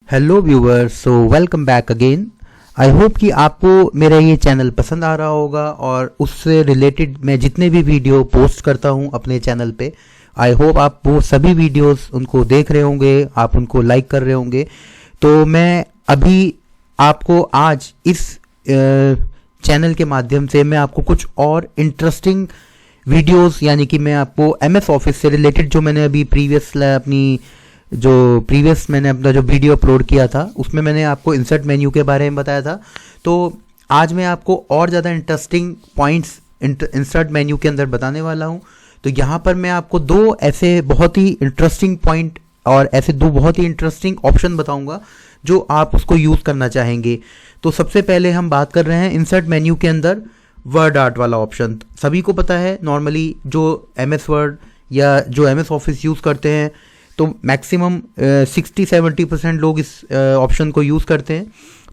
Hello viewers, so welcome back again. I hope कि आपको मेरा ये चैनल पसंद आ रहा होगा और उससे रिलेटेड मैं जितने भी वीडियो पोस्ट करता हूँ अपने चैनल पे, आई होप आप वो सभी वीडियोस उनको देख रहे होंगे, आप उनको लाइक कर रहे होंगे। तो मैं अभी आपको आज इस चैनल के माध्यम से मैं आपको कुछ और इंटरेस्टिंग वीडियोस, यानी कि मैं आपको MS ऑफिस से रिलेटेड जो मैंने अभी मैंने अपना जो वीडियो अपलोड किया था उसमें मैंने आपको इंसर्ट मेन्यू के बारे में बताया था। तो आज मैं आपको और ज़्यादा इंटरेस्टिंग पॉइंट्स इंसर्ट मेन्यू के अंदर बताने वाला हूँ। तो यहाँ पर मैं आपको दो ऐसे बहुत ही इंटरेस्टिंग पॉइंट और ऐसे दो बहुत ही इंटरेस्टिंग ऑप्शन बताऊंगा जो आप उसको यूज़ करना चाहेंगे। तो सबसे पहले हम बात कर रहे हैं इंसर्ट मेन्यू के अंदर वर्ड आर्ट वाला ऑप्शन। सभी को पता है नॉर्मली जो MS वर्ड या जो MS ऑफिस यूज़ करते हैं तो मैक्सिमम 60-70% लोग इस ऑप्शन को यूज़ करते हैं।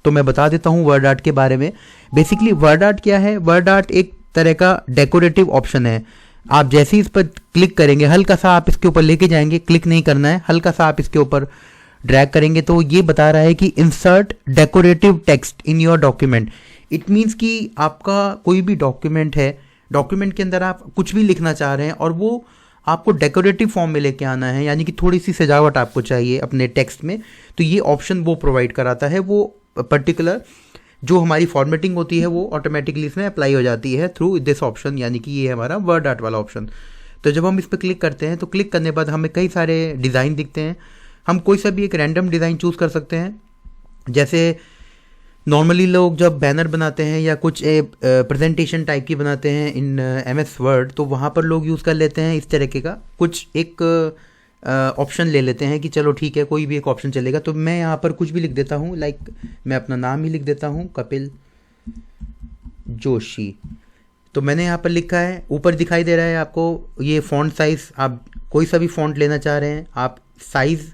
तो मैं बता देता हूँ वर्ड आर्ट के बारे में। बेसिकली वर्ड आर्ट क्या है? वर्ड आर्ट एक तरह का डेकोरेटिव ऑप्शन है। आप जैसे ही इस पर क्लिक करेंगे, हल्का सा आप इसके ऊपर लेके जाएंगे, क्लिक नहीं करना है, हल्का सा आप इसके ऊपर ड्रैग करेंगे तो ये बता रहा है कि insert decorative text in your document. It means कि आपका कोई भी डॉक्यूमेंट है, डॉक्यूमेंट के अंदर आप कुछ भी लिखना चाह रहे हैं और वो आपको डेकोरेटिव फॉर्म में लेके आना है, यानी कि थोड़ी सी सजावट आपको चाहिए अपने टेक्स्ट में, तो ये ऑप्शन वो प्रोवाइड कराता है। वो पर्टिकुलर जो हमारी फॉर्मेटिंग होती है वो ऑटोमेटिकली इसमें अप्लाई हो जाती है थ्रू दिस ऑप्शन, यानी कि ये है हमारा वर्ड आर्ट वाला ऑप्शन। तो जब हम इस पर क्लिक करते हैं तो क्लिक करने के बाद हमें कई सारे डिज़ाइन दिखते हैं। हम कोई सा भी एक रैंडम डिज़ाइन चूज़ कर सकते हैं। जैसे नॉर्मली लोग जब बैनर बनाते हैं या कुछ प्रेजेंटेशन टाइप की बनाते हैं इन MS वर्ड, तो वहाँ पर लोग यूज़ कर लेते हैं इस तरीके का कुछ एक ऑप्शन ले लेते हैं कि चलो ठीक है कोई भी एक ऑप्शन चलेगा। तो मैं यहाँ पर कुछ भी लिख देता हूँ, लाइक मैं अपना नाम ही लिख देता हूँ, कपिल जोशी। तो मैंने यहाँ पर लिखा है, ऊपर दिखाई दे रहा है आपको ये फ़ॉन्ट साइज़। आप कोई सा भी फ़ॉन्ट लेना चाह रहे हैं, आप साइज़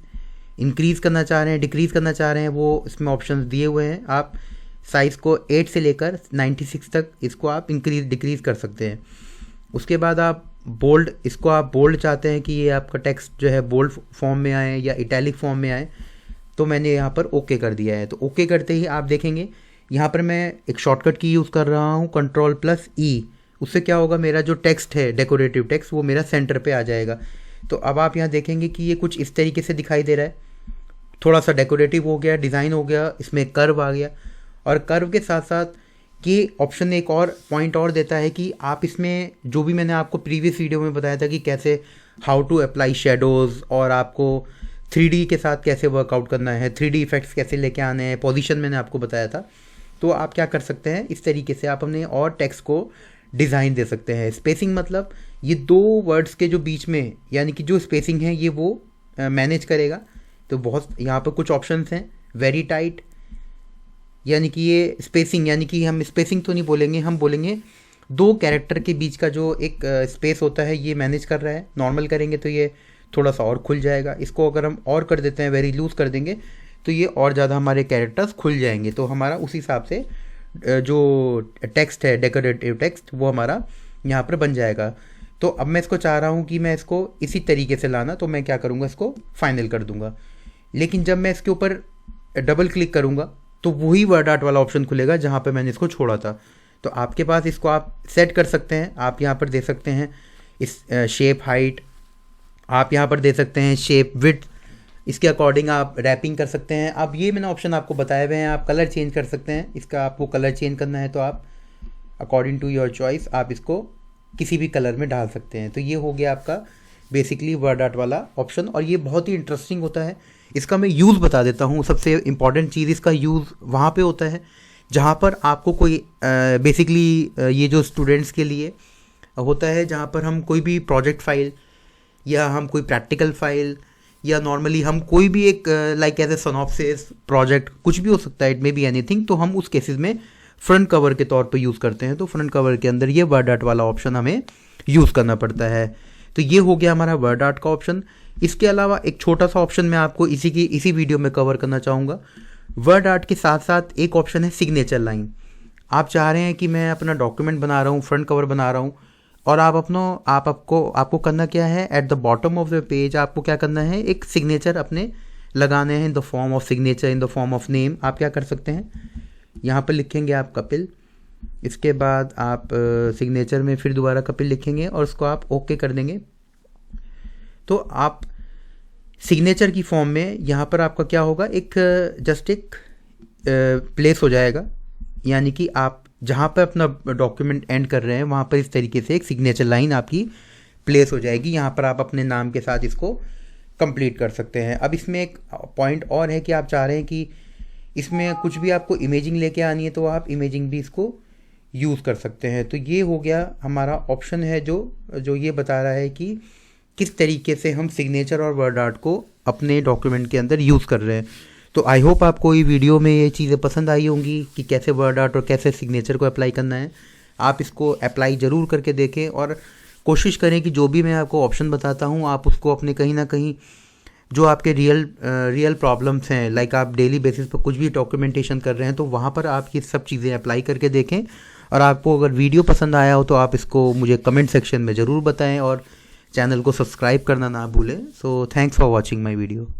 इंक्रीज़ करना चाह रहे हैं, डिक्रीज़ करना चाह रहे हैं, वो इसमें ऑप्शंस दिए हुए हैं। आप साइज़ को 8 से लेकर 96 तक इसको आप इंक्रीज़ डिक्रीज़ कर सकते हैं। उसके बाद आप बोल्ड, इसको आप बोल्ड चाहते हैं कि ये आपका टेक्स्ट जो है बोल्ड फॉर्म में आए या इटैलिक फॉर्म में आए, तो मैंने यहाँ पर ओके कर दिया है। तो ओके करते ही आप देखेंगे यहाँ पर मैं एक शॉर्टकट की यूज़ कर रहा हूँ, Ctrl+E। उससे क्या होगा, मेरा जो टेक्स्ट है डेकोरेटिव टेक्स्ट वो मेरा सेंटर पर आ जाएगा। तो अब आप यहाँ देखेंगे कि ये कुछ इस तरीके से दिखाई दे रहा है, थोड़ा सा डेकोरेटिव हो गया, डिज़ाइन हो गया, इसमें कर्व आ गया। और कर्व के साथ साथ ये ऑप्शन एक और पॉइंट और देता है कि आप इसमें जो भी मैंने आपको प्रीवियस वीडियो में बताया था कि कैसे हाउ टू अप्लाई शेडोज़ और आपको 3D के साथ कैसे वर्कआउट करना है, 3D इफेक्ट्स कैसे लेके आने हैं, पोजीशन मैंने आपको बताया था। तो आप क्या कर सकते हैं, इस तरीके से आप अपने और टेक्स्ट को डिज़ाइन दे सकते हैं। स्पेसिंग मतलब ये दो वर्ड्स के जो बीच में, यानी कि जो स्पेसिंग है ये वो मैनेज करेगा। तो बहुत यहाँ पर कुछ ऑप्शंस हैं। वेरी टाइट, यानी कि ये स्पेसिंग, यानी कि हम स्पेसिंग तो नहीं बोलेंगे, हम बोलेंगे दो कैरेक्टर के बीच का जो एक स्पेस होता है ये मैनेज कर रहा है। नॉर्मल करेंगे तो ये थोड़ा सा और खुल जाएगा। इसको अगर हम और कर देते हैं, वेरी लूज़ कर देंगे तो ये और ज़्यादा हमारे कैरेक्टर्स खुल जाएंगे। तो हमारा उस हिसाब से जो टेक्स्ट है डेकोरेटिव टेक्स्ट वो हमारा यहाँ पर बन जाएगा। तो अब मैं इसको चाह रहा हूँ कि मैं इसको इसी तरीके से लाना, तो मैं क्या करूँगा, इसको फाइनल कर दूँगा। लेकिन जब मैं इसके ऊपर डबल क्लिक करूँगा तो वही वर्ड आर्ट वाला ऑप्शन खुलेगा जहाँ पे मैंने इसको छोड़ा था। तो आपके पास इसको आप सेट कर सकते हैं। आप यहाँ पर दे सकते हैं इस शेप हाइट, आप यहाँ पर दे सकते हैं शेप विड्थ, इसके अकॉर्डिंग आप रैपिंग कर सकते हैं। अब ये मैंने ऑप्शन आपको बताए हुए हैं। आप कलर चेंज कर सकते हैं, इसका आपको कलर चेंज करना है तो आप अकॉर्डिंग टू योर चॉइस आप इसको किसी भी कलर में डाल सकते हैं। तो ये हो गया आपका बेसिकली वर्ड आर्ट वाला ऑप्शन, और ये बहुत ही इंटरेस्टिंग होता है। इसका मैं यूज़ बता देता हूँ। सबसे इम्पॉर्टेंट चीज़, इसका यूज़ वहाँ पे होता है जहाँ पर आपको कोई बेसिकली ये जो स्टूडेंट्स के लिए होता है, जहाँ पर हम कोई भी प्रोजेक्ट फाइल या हम कोई प्रैक्टिकल फाइल या नॉर्मली हम कोई भी एक like as a synopsis project, कुछ भी हो सकता है, इट मे बी एनीथिंग, तो हम उस केसेस में फ्रंट कवर के तौर पर यूज़ करते हैं। तो फ्रंट कवर के अंदर ये वर्ड आर्ट वाला ऑप्शन हमें यूज़ करना पड़ता है। तो ये हो गया हमारा वर्ड आर्ट का ऑप्शन। इसके अलावा एक छोटा सा ऑप्शन मैं आपको इसी वीडियो में कवर करना चाहूँगा। वर्ड आर्ट के साथ साथ एक ऑप्शन है सिग्नेचर लाइन। आप चाह रहे हैं कि मैं अपना डॉक्यूमेंट बना रहा हूँ, फ्रंट कवर बना रहा हूँ, और आपको करना क्या है, at the bottom of the page आपको क्या करना है, एक सिग्नेचर अपने लगाने हैं in the form of signature, in the form of name, आप क्या कर सकते हैं, यहाँ पर लिखेंगे आप कपिल, इसके बाद आप सिग्नेचर में फिर दोबारा कपिल लिखेंगे और उसको आप ओके कर देंगे। तो आप सिग्नेचर की फॉर्म में यहाँ पर आपका क्या होगा, एक जस्ट एक प्लेस हो जाएगा, यानी कि आप जहाँ पर अपना डॉक्यूमेंट एंड कर रहे हैं वहाँ पर इस तरीके से एक सिग्नेचर लाइन आपकी प्लेस हो जाएगी। यहाँ पर आप अपने नाम के साथ इसको कंप्लीट कर सकते हैं। अब इसमें एक पॉइंट और है कि आप चाह रहे हैं कि इसमें कुछ भी आपको इमेजिंग लेके आनी है तो आप इमेजिंग भी इसको यूज़ कर सकते हैं। तो ये हो गया हमारा ऑप्शन है जो ये बता रहा है कि किस तरीके से हम सिग्नेचर और वर्ड आर्ट को अपने डॉक्यूमेंट के अंदर यूज़ कर रहे हैं। तो आई होप आपको ये वीडियो में ये चीज़ें पसंद आई होंगी कि कैसे वर्ड आर्ट और कैसे सिग्नेचर को अप्लाई करना है। आप इसको अप्लाई ज़रूर करके देखें और कोशिश करें कि जो भी मैं आपको ऑप्शन बताता हूँ आप उसको अपने कहीं ना कहीं जो आपके रियल प्रॉब्लम्स हैं, लाइक आप डेली बेसिस पर कुछ भी डॉक्यूमेंटेशन कर रहे हैं तो वहाँ पर आप ये सब चीज़ें अप्लाई करके देखें। और आपको अगर वीडियो पसंद आया हो तो आप इसको मुझे कमेंट सेक्शन में ज़रूर बताएं और चैनल को सब्सक्राइब करना ना भूलें। So thanks for watching my video.